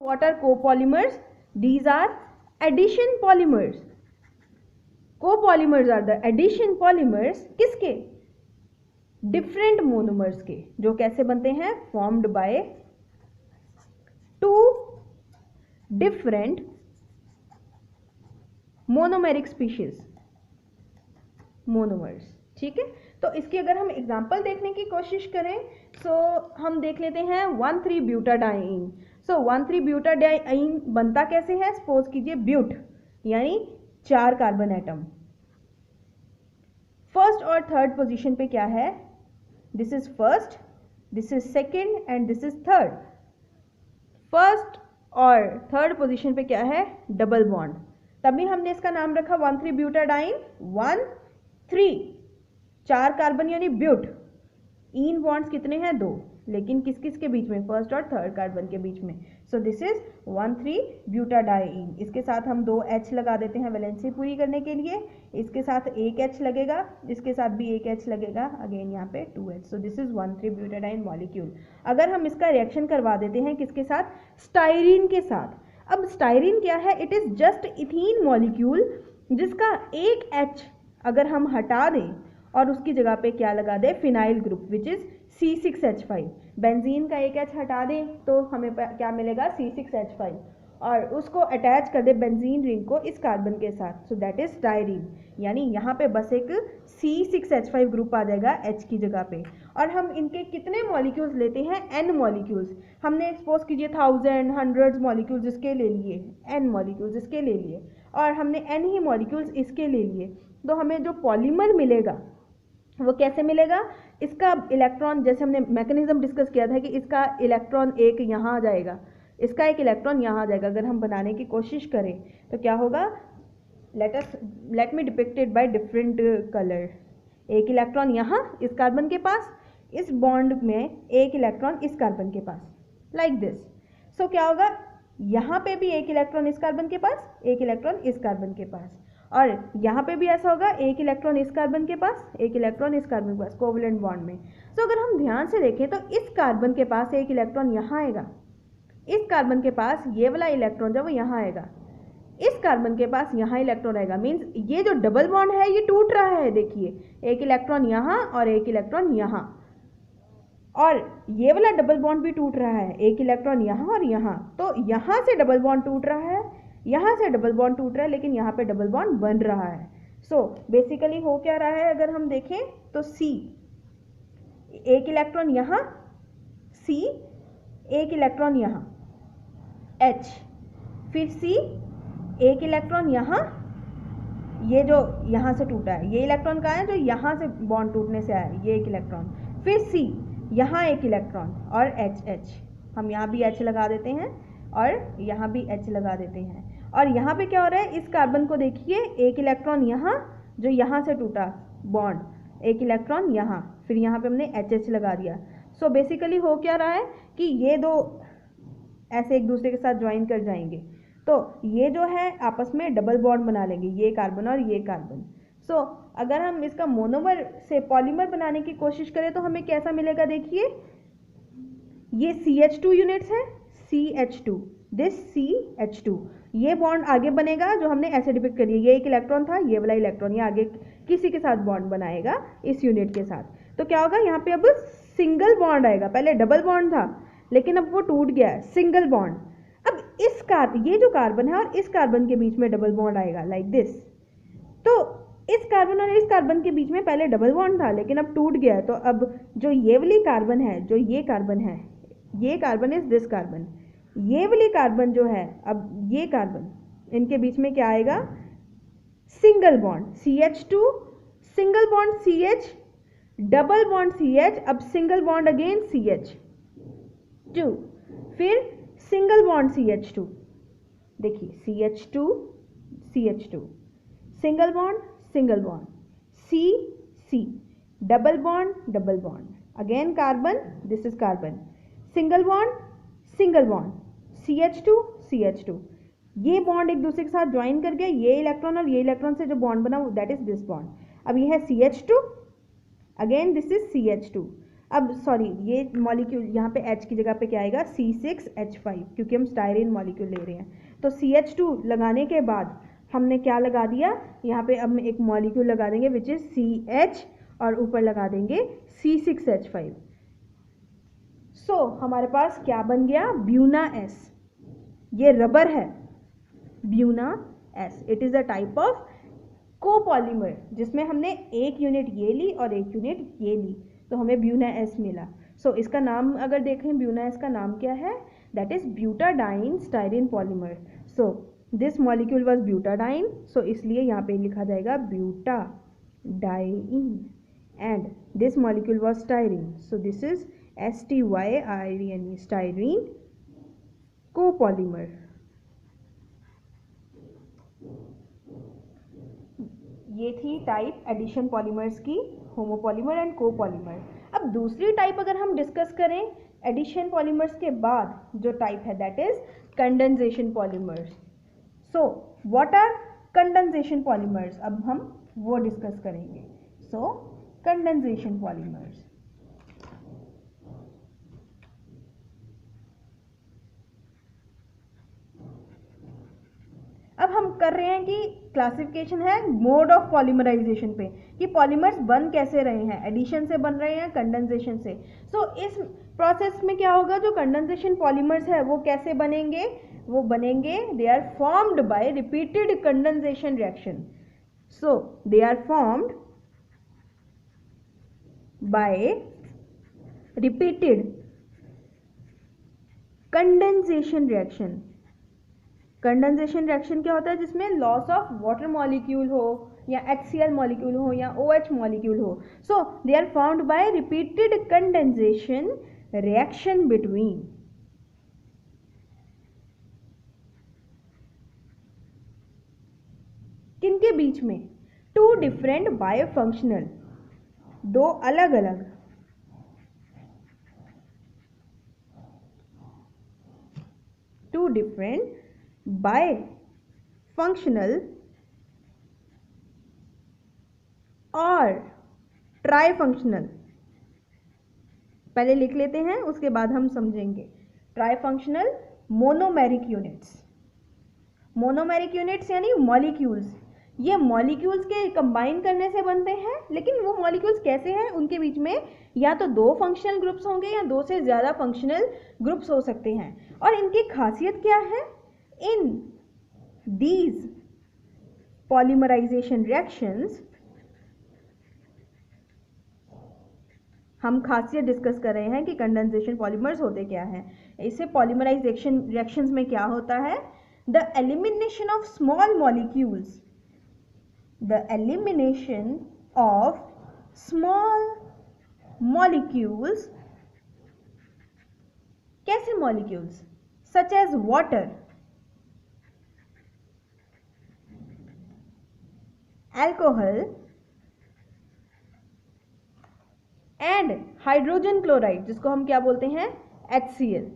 What are copolymers? These are addition polymers. Copolymers are the addition polymers किसके? Different monomers के, जो कैसे बनते हैं? Formed by two different monomeric species, monomers. ठीक है, तो इसकी अगर हम एग्जाम्पल देखने की कोशिश करें तो हम देख लेते हैं 1,3-ब्यूटाडाइन. सो 1,3-ब्यूटाडाइन बनता कैसे है? सपोज कीजिए ब्यूट यानी 4 कार्बन एटम. फर्स्ट और थर्ड पोजीशन पे क्या है? This is first, this is second and this is third. First और थर्ड पोजीशन पे क्या है? Double bond. तभी हमने इसका नाम रखा 1,3-ब्यूटाडाइन. 1,3 4 कार्बन यानी ब्यूट. इन बॉन्ड्स कितने हैं? 2, लेकिन किस किस के बीच में? फर्स्ट और थर्ड कार्बन के बीच में. So this is one three butadiene. इसके साथ हम 2 H लगा देते हैं वैलेंसी पूरी करने के लिए. इसके साथ एक H लगेगा, इसके साथ भी एक H लगेगा, अगेन यहाँ पे 2 H. So this is one three butadiene molecule. अगर हम इसका रिएक्शन करवा देते हैं किसके साथ? स्टाइरीन के साथ. अब स्टाइरीन क्या है? It is just ethene molecule जिसका एक H अगर हम हटा दें और उसकी जगह पे क्या लगा दें? Phenyl group which is C6H5. Benzene का एक H हटा दें तो हमें क्या मिलेगा? C6H5. और उसको अटैच कर दे बेंजीन रिंग को इस कार्बन के साथ. So that is styrene. यानी यहाँ पे बस एक C6H5 ग्रुप आ जाएगा H की जगह पे. और हम इनके कितने मॉलिक्यूल्स लेते हैं? N molecules. हमने सपोज कीजिए 1000 100 मॉलिक्यूल्स इसके ले लिए, N मॉलिक्यूल्स इसके ले लिए, और हमने N ही मॉलिक्यूल्स इसके ले लिए. तो हमें जो पॉलीमर मिलेगा वो कैसे मिलेगा? इसका इलेक्ट्रॉन, जैसे हमने मैकेनिज्म डिस्कस किया था कि इसका इलेक्ट्रॉन एक यहाँ आ जाएगा, इसका एक इलेक्ट्रॉन यहाँ आ जाएगा. अगर हम बनाने की कोशिश करें तो क्या होगा? Let me depicted by different colour. एक इलेक्ट्रॉन यहाँ इस कार्बन के पास, इस बॉन्ड में एक इलेक्ट्रॉन इस कार्बन के पास, लाइक दिस. सो क्या होगा? यहाँ पे भी एक इलेक्ट्रॉन इस कार्बन के पास, एक इलेक्ट्रॉन इस कार्बन के पास, और यहाँ पे भी ऐसा होगा, एक इलेक्ट्रॉन इस कार्बन के पास, एक इलेक्ट्रॉन इस कार्बन के पास, कोवलेंट बॉन्ड में. तो अगर हम ध्यान से देखें तो इस कार्बन के पास एक इलेक्ट्रॉन यहाँ आएगा, इस कार्बन के पास ये वाला इलेक्ट्रॉन जब वो यहाँ आएगा, इस कार्बन के पास यहाँ इलेक्ट्रॉन आएगा. मीन्स ये जो डबल बॉन्ड है ये टूट रहा है. देखिए, एक इलेक्ट्रॉन यहाँ और एक इलेक्ट्रॉन यहाँ, और ये वाला डबल बॉन्ड भी टूट रहा है, एक इलेक्ट्रॉन यहाँ और यहाँ. तो यहाँ से डबल बॉन्ड टूट रहा है, यहाँ से डबल बॉन्ड टूट रहा है, लेकिन यहाँ पे डबल बॉन्ड बन रहा है. सो बेसिकली हो क्या रहा है? अगर हम देखें तो C, एक इलेक्ट्रॉन यहाँ, C, एक इलेक्ट्रॉन यहाँ, H, फिर C, एक इलेक्ट्रॉन यहाँ, ये जो यहाँ से टूटा है, ये इलेक्ट्रॉन कहाँ है? जो यहाँ से बॉन्ड टूटने से आया है, ये एक इलेक्ट्रॉन, फिर C, यहाँ एक इलेक्ट्रॉन, और H. हम यहाँ भी H लगा देते हैं और यहाँ भी H लगा देते हैं. और यहाँ पे क्या हो रहा है? इस कार्बन को देखिए, एक इलेक्ट्रॉन यहाँ जो यहाँ से टूटा बॉन्ड, एक इलेक्ट्रॉन यहाँ, फिर यहाँ पे हमने HH लगा दिया. सो बेसिकली हो क्या रहा है कि ये दो ऐसे एक दूसरे के साथ ज्वाइन कर जाएंगे, तो ये जो है आपस में डबल बॉन्ड बना लेंगे, ये कार्बन और ये कार्बन. सो अगर हम इसका मोनोमर से पॉलीमर बनाने की कोशिश करें तो हमें कैसा मिलेगा? देखिए, ये CH2 यूनिट्स है, CH2, दिस CH2. ये बॉन्ड आगे बनेगा जो हमने ऐसे डिपिक्ट करिए, ये एक इलेक्ट्रॉन था, ये वाला इलेक्ट्रॉन ये आगे किसी के साथ बॉन्ड बनाएगा इस यूनिट के साथ. तो क्या होगा? यहाँ पे अब सिंगल बॉन्ड आएगा. पहले डबल बॉन्ड था लेकिन अब वो टूट गया है, सिंगल बॉन्ड. अब इस ये जो कार्बन है और इस कार्बन के बीच में डबल बॉन्ड आएगा, लाइक दिस. तो इस कार्बन और इस कार्बन के बीच में पहले डबल बॉन्ड था लेकिन अब टूट गया है. तो अब जो ये वाली कार्बन है, जो ये कार्बन है, ये कार्बन इज दिस कार्बन, ये वाली कार्बन जो है, अब ये कार्बन, इनके बीच में क्या आएगा? Single bond, CH2, single bond CH, double bond CH, अब सिंगल बॉन्ड अगेन CH2, फिर सिंगल बॉन्ड CH2. देखिए, CH2, CH2, single bond, C, double bond, again carbon, this is carbon, single bond, CH2. ये bond एक दूसरे के साथ join कर गया, ये इलेक्ट्रॉन और ये इलेक्ट्रॉन से जो बॉन्ड बना दैट इज दिस बॉन्ड. अब ये है CH2, again this is CH2. अब सॉरी, ये मॉलिक्यूल यहाँ पे H की जगह पे क्या आएगा, C6H5, क्योंकि हम स्टायरीन मॉलिक्यूल ले रहे हैं। तो CH2 लगाने के बाद हमने क्या लगा दिया, यहाँ पे अब एक मॉलिक्यूल लगा देंगे विच इज CH, और ऊपर लगा देंगे C6H5। सो हमारे पास क्या बन गया, ब्यूना S। ये रबर है, Buena S। It is a type of copolymer जिसमें हमने एक यूनिट ये ली और एक यूनिट ये ली, तो हमें ब्यूना S मिला। सो इसका नाम अगर देखें, ब्यूना S का नाम क्या है, that is butadiene styrene polymer. So this molecule was butadiene, so इसलिए यहाँ पे लिखा जाएगा butadiene, and this molecule was styrene, so this is STYRENE, styrene copolymer. ये थी टाइप एडिशन पॉलीमर्स की, होमोपॉलीमर एंड कोपॉलीमर। अब दूसरी टाइप अगर हम डिस्कस करें एडिशन पॉलीमर्स के बाद जो टाइप है, that is condensation polymers. So what are condensation polymers, अब हम वो डिस्कस करेंगे। सो कंडेंसेशन पॉलीमर्स, अब हम कर रहे हैं कि क्लासिफिकेशन है मोड ऑफ पॉलीमराइजेशन पे, कि पॉलीमर्स बन कैसे रहे हैं, एडिशन से बन रहे हैं, कंडेंसेशन से। सो इस प्रोसेस में क्या होगा, जो कंडेंसेशन पॉलीमर्स है वो कैसे बनेंगे, वो बनेंगे, they are formed by repeated condensation reaction. So they are formed by repeated condensation reaction. Condensation reaction क्या होता है, जिसमें लॉस ऑफ वाटर मॉलिक्यूल हो या HCl मॉलिक्यूल हो या OH मॉलिक्यूल हो। So they are found by repeated condensation reaction between किनके बीच में, टू डिफरेंट बायोफंक्शनल, दो अलग अलग टू डिफरेंट बायफंक्शनल और ट्राइफंक्शनल। पहले लिख लेते हैं, उसके बाद हम समझेंगे। ट्राइफंक्शनल मोनोमेरिक यूनिट्स, मोनोमेरिक यूनिट्स यानी मॉलिक्यूल्स, ये मॉलिक्यूल्स के कंबाइन करने से बनते हैं, लेकिन वो मॉलिक्यूल्स कैसे हैं, उनके बीच में या तो दो फंक्शनल ग्रुप्स होंगे या दो से ज़्यादा फंक्शनल ग्रुप्स हो सकते हैं। और इनकी खासियत क्या है, in these polymerization reactions, हम खासियत डिस्कस कर रहे हैं कि कंडेंसेशन पॉलीमर्स होते क्या हैं। इससे पॉलीमराइजेशन रिएक्शंस में क्या होता है, the elimination of small molecules, the elimination of small molecules, कैसे molecules, such as water, alcohol and hydrogen chloride, जिसको हम क्या बोलते हैं, HCl।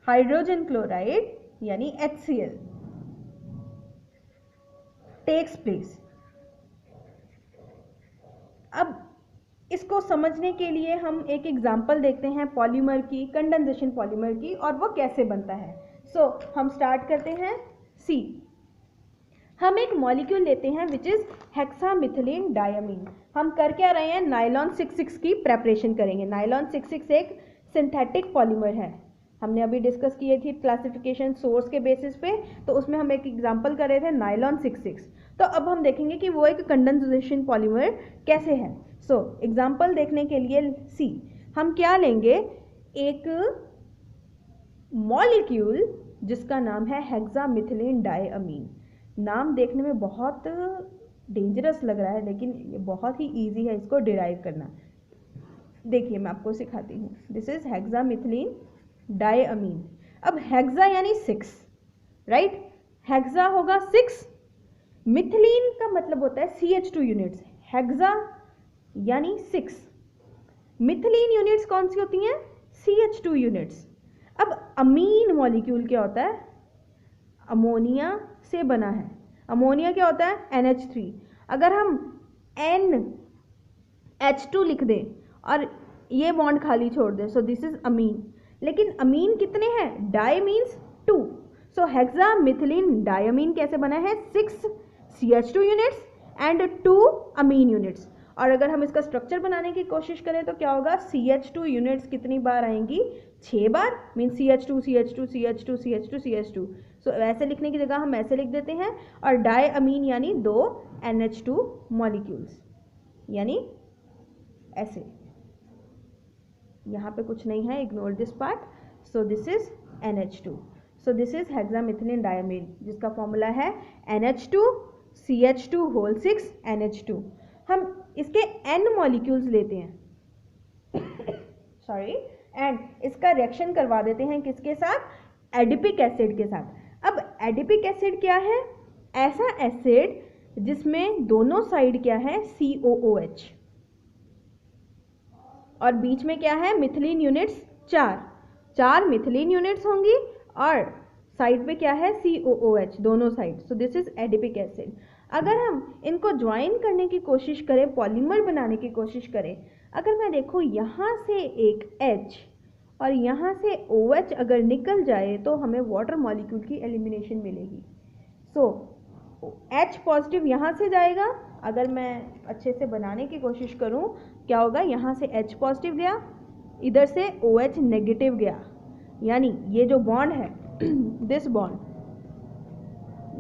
हाइड्रोजन क्लोराइड यानी HCl टेक्स प्लेस। अब इसको समझने के लिए हम एक एग्जाम्पल देखते हैं पॉलीमर की, कंडेंसेशन पॉलीमर की, और वो कैसे बनता है। सो हम स्टार्ट करते हैं। सी, हम एक मॉलिक्यूल लेते हैं विच इज हेक्सामिथिलीन डायमीन। हम कर क्या रहे हैं, नायलॉन 66 की प्रेपरेशन करेंगे। नायलॉन 66 एक सिंथेटिक पॉलीमर है, हमने अभी डिस्कस की थी क्लासिफिकेशन सोर्स के बेसिस पे, तो उसमें हम एक एग्जांपल कर रहे थे नायलॉन 66। तो अब हम देखेंगे कि वो एक कंडेंसेशन पॉलीमर कैसे है। सो एग्जांपल देखने के लिए सी, हम क्या लेंगे, एक मॉलिक्यूल जिसका नाम है हेक्सामिथिलीन डायमीन। नाम देखने में बहुत डेंजरस लग रहा है, लेकिन ये बहुत ही इजी है इसको डिराइव करना। देखिए मैं आपको सिखाती हूँ। This is हेक्सामिथिलीन diamine. अब हेक्सा यानी 6, राइट, हेक्सा होगा 6, मिथिलीन का मतलब होता है CH2 यूनिट्स, हेक्सा यानी 6, मिथिलीन यूनिट्स कौन सी होती हैं, CH2 यूनिट्स। अब अमीन मॉलिक्यूल क्या होता है, अमोनिया से बना है। अमोनिया क्या होता है NH3। अगर हम NH2 लिख दें और ये बॉन्ड खाली छोड़ दें, सो दिस इज अमीन। लेकिन अमीन कितने हैं, डाई मीन्स 2, सो हेक्सामिथिलीन डायमीन कैसे बना है, 6 CH2 units and 2 Amin units. और अगर हम इसका स्ट्रक्चर बनाने की कोशिश करें तो क्या होगा, CH2 यूनिट्स कितनी बार आएंगी, 6 बार, mean CH2 CH2 CH2 CH2 CH2। सो ऐसे लिखने की जगह हम ऐसे लिख देते हैं। और डाई अमीन यानी 2 NH2 मॉलिक्यूल्स, यानी ऐसे। यहाँ पे कुछ नहीं है, ignore this part. So this is NH2। So this is हेक्सामिथिलीन diamine, जिसका फॉर्मूला है NH2 CH2 होल 6 NH2। हम इसके N मॉलिक्यूल्स लेते हैं सॉरी, एंड इसका रिएक्शन करवा देते हैं किसके साथ, एडिपिक एसिड के साथ। अब एडिपिक एसिड क्या है, ऐसा एसिड जिसमें दोनों साइड क्या है, COOH, और बीच में क्या है, मिथिलीन यूनिट्स 4 मिथिलीन यूनिट्स होंगी, और साइड पे क्या है, COOH दोनों side. So this is adipic acid. अगर हम इनको ज्वाइन करने की कोशिश करें, पॉलीमर बनाने की कोशिश करें, अगर मैं देखो यहाँ से एक H और यहाँ से OH अगर निकल जाए तो हमें वाटर मॉलिक्यूल की एलिमिनेशन मिलेगी। सो H पॉजिटिव यहाँ से जाएगा, अगर मैं अच्छे से बनाने की कोशिश करूँ क्या होगा, यहाँ से H पॉजिटिव गया, इधर से OH नेगेटिव गया, यानी ये जो बॉन्ड है दिस बॉन्ड,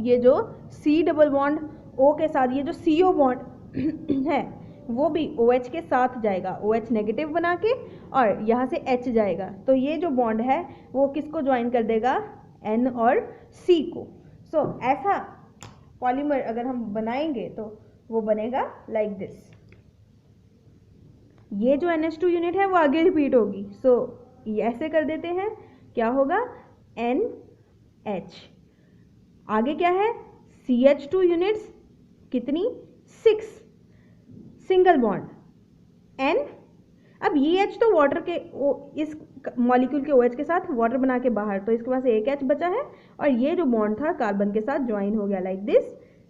ये जो C डबल बॉन्ड O के साथ, ये जो CO बॉन्ड है वो भी OH के साथ जाएगा, OH नेगेटिव बना के, और यहाँ से H जाएगा, तो ये जो बॉन्ड है वो किसको ज्वाइन कर देगा, N और C को। सो ऐसा पॉलीमर अगर हम बनाएंगे तो वो बनेगा लाइक दिस। ये जो NH2 यूनिट है वो आगे रिपीट होगी, सो ये ऐसे कर देते हैं, क्या होगा, NH, आगे क्या है, CH2 यूनिट्स कितनी, 6, सिंगल बॉन्ड N। अब ये H तो वाटर के इस मॉलिक्यूल के OH के साथ वाटर बना के बाहर, तो इसके पास एक H बचा है, और ये जो बॉन्ड था कार्बन के साथ ज्वाइन हो गया like this.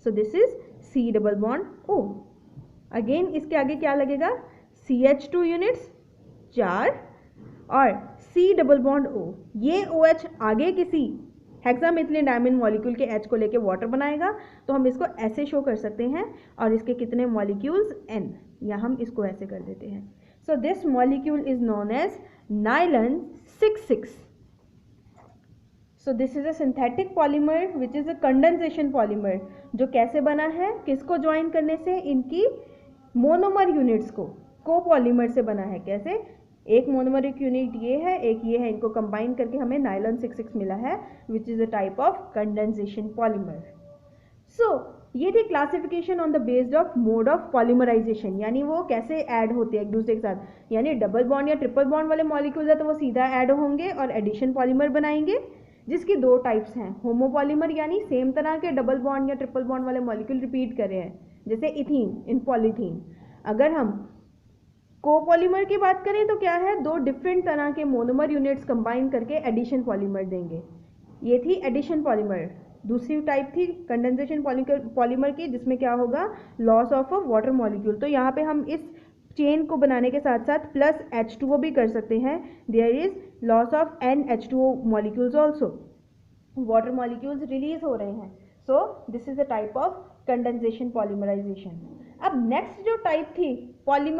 So this is C double bond O। Again इसके आगे क्या लगेगा, CH2 यूनिट्स 4 और C डबल बॉन्ड O। ये OH आगे किसी हेक्सामिथिलीन डायमीन मॉलिक्यूल के H को लेके वाटर बनाएगा, तो हम इसको ऐसे शो कर सकते हैं, और इसके कितने मॉलिक्यूल्स, N, या हम इसको ऐसे कर देते हैं। So this molecule is known as nylon 6,6। So this is a synthetic polymer which is a condensation polymer, जो कैसे बना है, किसको ज्वाइन करने से, इनकी मोनोमर यूनिट्स को कोपॉलीमर से बना है। कैसे, एक मोनोमरिक यूनिट ये है, एक ये है, इनको कंबाइन करके हमें नाइलन 6,6 मिला है, which is a type of condensation polymer. So ये थी classification on the based of mode of polymerization, यानी वो कैसे ऐड होते हैं एक दूसरे के साथ, यानी डबल बॉन्ड या ट्रिपल बॉन्ड वाले मॉलिक्यूल है तो वो सीधा ऐड होंगे और एडिशन पॉलीमर बनाएंगे, जिसकी 2 टाइप्स हैं, होमोपॉलीमर यानी सेम तरह के डबल बॉन्ड या ट्रिपल बॉन्ड वाले मॉलिक्यूल रिपीट कर रहे हैं, जैसे इथीन इन पॉलीथीन। अगर हम कोपॉलीमर की बात करें तो क्या है, 2 डिफरेंट तरह के मोनोमर यूनिट्स कंबाइन करके एडिशन पॉलीमर देंगे, ये थी एडिशन पॉलीमर। दूसरी टाइप थी कंडेंसेशन पॉलीमर की, जिसमें क्या होगा, loss of a water molecule. तो यहाँ पे हम इस चेन को बनाने के साथ साथ प्लस H2O भी कर सकते हैं, there is loss of NH2O molecules also, water molecules release हो रहे हैं। So this is a type of condensation polymerisation. अब नेक्स्ट जो टाइप थी पॉलीमर